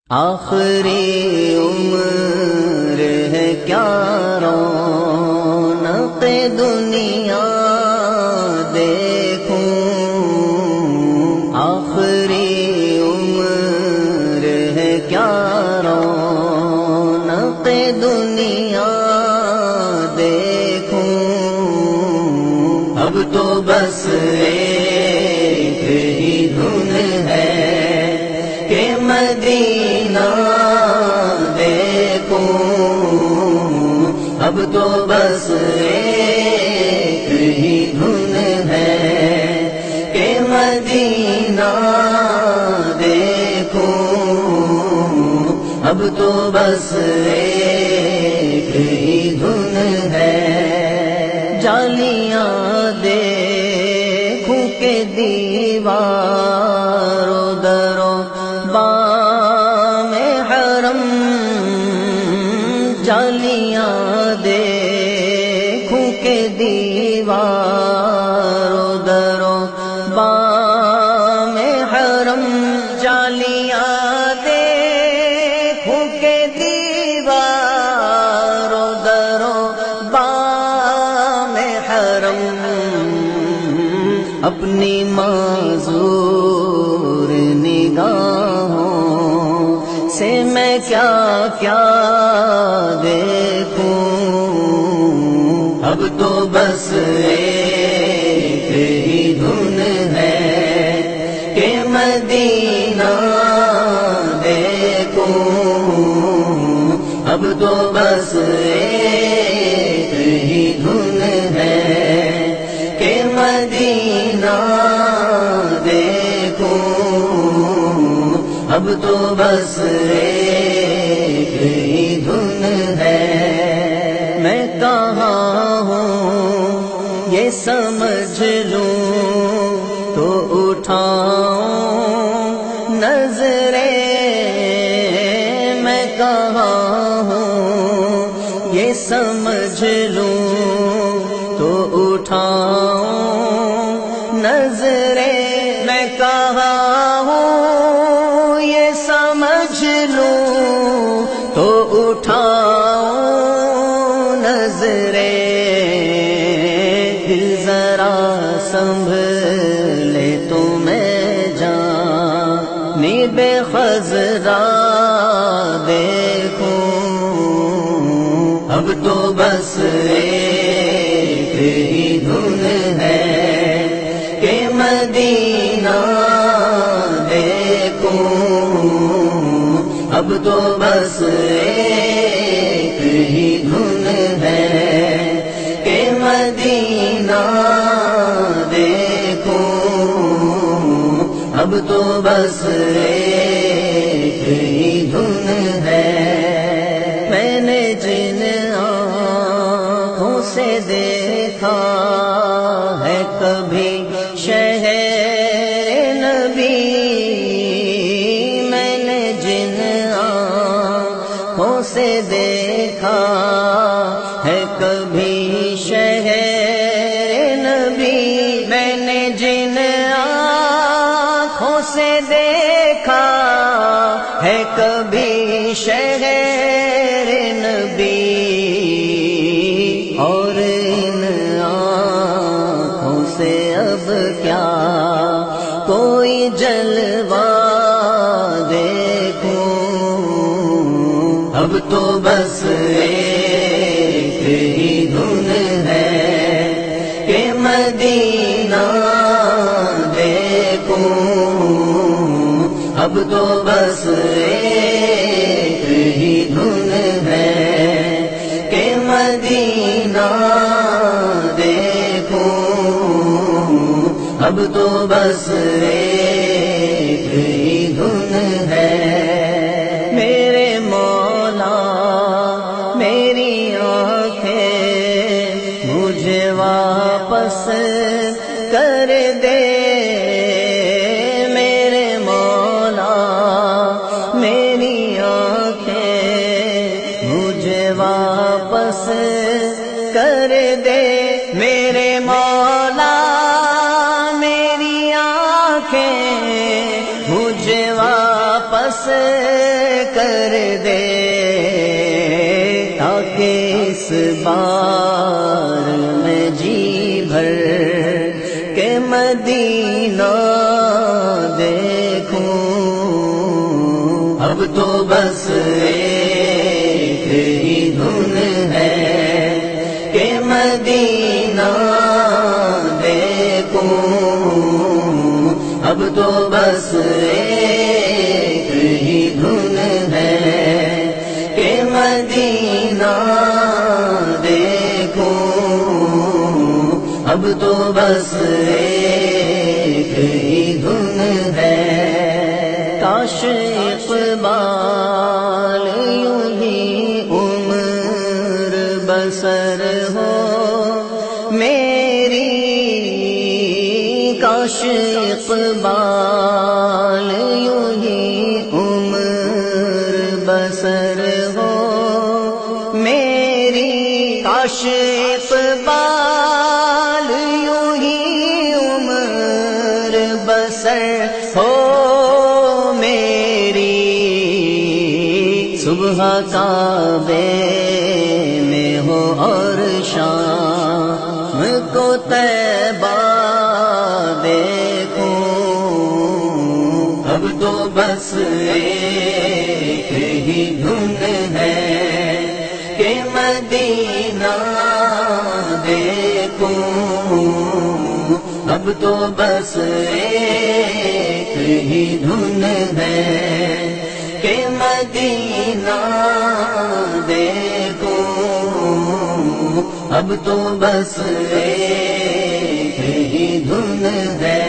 آخری عمر ہے کیا رونق دنیا دیکھوں، آخری عمر ہے کیا رونق دنیا دیکھوں، اب تو بس ایک ہی دھن ہے کہ مدینہ دیکھوں، اب تو بس ایک ہی دھن ہے کہ مدینہ دیکھوں، اب تو بس ایک ہی دھن ہے۔ جالیاں دیکھوں کہ دیواروں دروں بام حرم، جالیاں دیکھوں کہ دیواروں دروں بام حرم، جالیاں دیکھوں کہ دیواروں دروں بام حرم، اپنی معذور نگاہوں سے میں کیا کیا دیکھوں، اب تو بس ایک ہی دھن ہے کہ مدینہ دیکھوں، اب تو بس ایک ہی دھن ہے کہ مدینہ دیکھوں، اب تو بس ایک ہی دھن ہے۔ میں کہاں ہوں یہ سمجھ لوں تو اٹھاؤں نظریں، میں کہاں ہوں یہ سمجھ لوں تو اٹھاؤں نظریں، میں کہاں ہوں یہ سمجھ لوں تو اٹھاؤں نظریں، دل ذرا سنبھلے تو میں جانب خضرا دیکھوں، اب تو بس ایک ہی دھن ہے کہ مدینہ دیکھوں، اب تو بس ایک ہی دھن ہے کہ مدینہ دیکھوں، اب تو بس ایک ہی دھن ہے۔ میں نے جن آنکھوں سے دیکھا ہے کبھی شہر نبی، میں نے جن آنکھوں سے دیکھا ہے کبھی شہر نبی، میں نے جن آنکھوں سے دیکھا ہے کبھی شہر نبی، اور ان آنکھوں سے اب کیا کوئی جلوہ دیکھوں، اب تو بس ایک ہی دھن ہے کہ مدینہ دیکھوں، اب تو بس ایک ہی دھن ہے کہ مدینہ دیکھوں، اب تو بس ایک ہی دھن ہے۔ میرے مولا میری آنکھیں مجھے واپس کر دے، میرے مولا میری آنکھیں مجھے واپس کر دے، میرے مولا میری آنکھیں کر دے تاکہ اس بار میں جی بھر کے مدینہ دیکھوں. اب تو بس ایک ہی دھن ہے کہ مدینہ دیکھوں. اب تو بس ایک ہی دھن ہے کہ مدینہ دیکھوں. اب تو بس ایک ہی دھن ہے. کاش اقبال یوں ہی عمر بسر ہو میری. کاش اقبال یوں ہی عمر بسر ہو میری. کاش اقبال یوں ہی عمر بسر ہو میری. صبح کعبے میں ہو اور شام کو طیبہ دیکھوں. اب تو بس ایک ہی دھن ہے کہ مدینہ دیکھوں. اب تو بس ایک ہی دھن ہے کہ مدینہ دیکھوں. اب تو بس ایک ہی دھن ہے.